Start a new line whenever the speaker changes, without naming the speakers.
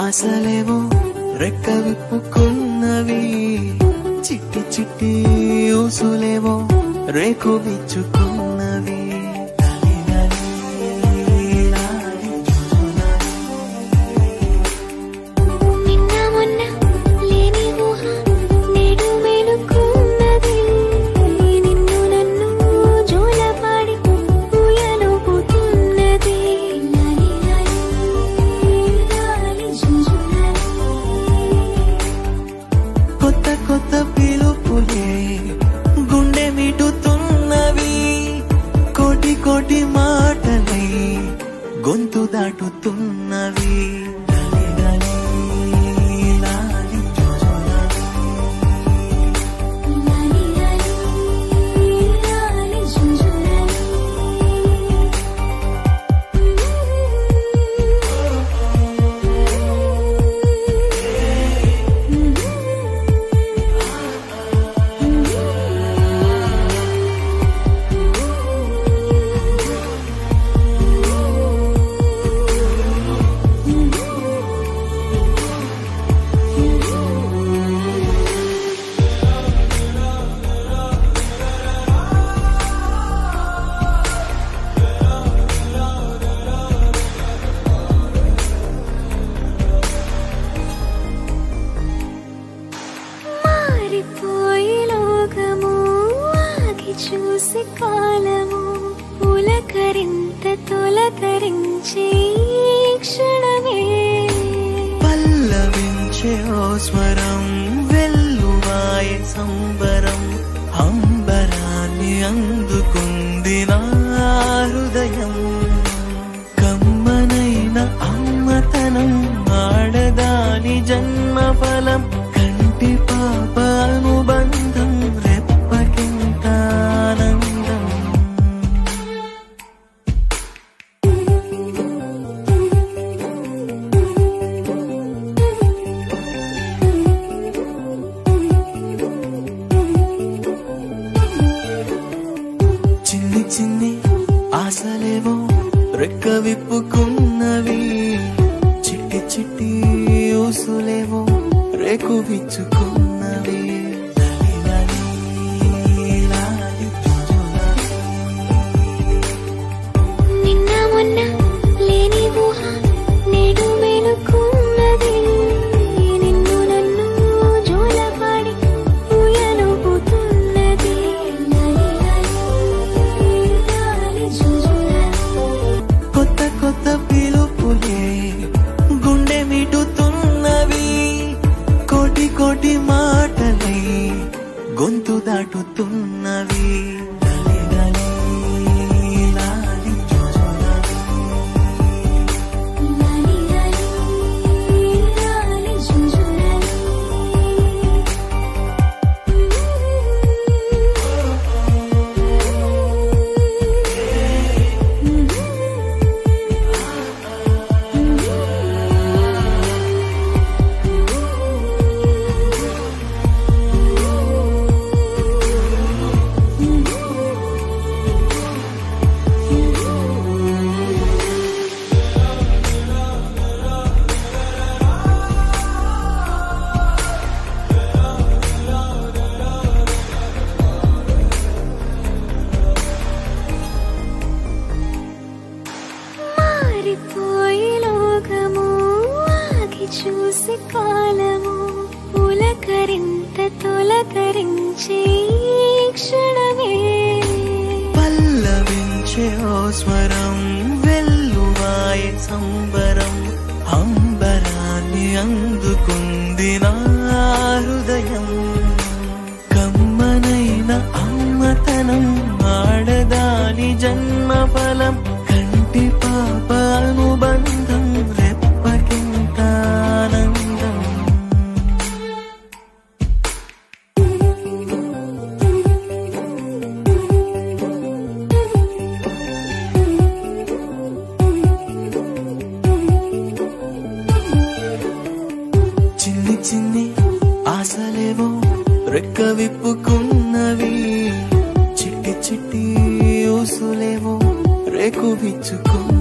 ఆశలేవో రెక్క విప్పుకున్నవి, చిట్టి చిట్టి ఊసులేవో రేకు విచ్చుకున్నవి. కొత్త పిలుపులే గుండె మిటుతున్నవి, కోటి కోటి మాటలై గొంతు దాటుతున్నవి.
చూసి కాలము పులకరింత తొలకరించే క్షణమే,
పల్లవించే ఓ స్వరం వెల్లువాయ సంబరం, అంబరాన్ని అందుకుంది నా హృదయం. కమ్మనైన అమ్మతనం ఆడదాని జన్మఫలం, కంటి పాప అనుబంధం రెప్పకింత ఆనందం. చిన్ని చిన్ని ఆశలేవో రెక్క విప్పుకున్నవి, చిట్టి చిట్టి ఊసులేవో రేకు విచ్చుకున్నవి.
నిన్న మొన్న లేని ఊహ నేడు మేలుకున్నది, నిన్ను నన్ను జోలపాడి ఊయలుపుతున్నది.
కొత్త కొత్త పిలుపులే గుండె మిటుతున్నవి, కోటి కోటి మాటలై గొంతు దాటుతున్నవి.
మారిపోయి లోకము ఆగి చూసి కాలము పులకరింత తొలకరించే క్షణమే,
పల్లవించే ఓ స్వరం వెల్లువాయ సంబరం, అంబరాన్ని అందుకుంది నా హృదయం. కమ్మనైన అమ్మతనం ఆడదాని జన్మఫలం, కంటి పాప అనుబంధం రెప్పకింత ఆనందం. చిన్ని చిన్ని ఆశలేవో రెక్క విప్పుకున్నవి, చిట్టి చిట్టి ఊసులేవో రేకు విచ్చుకున్నవి.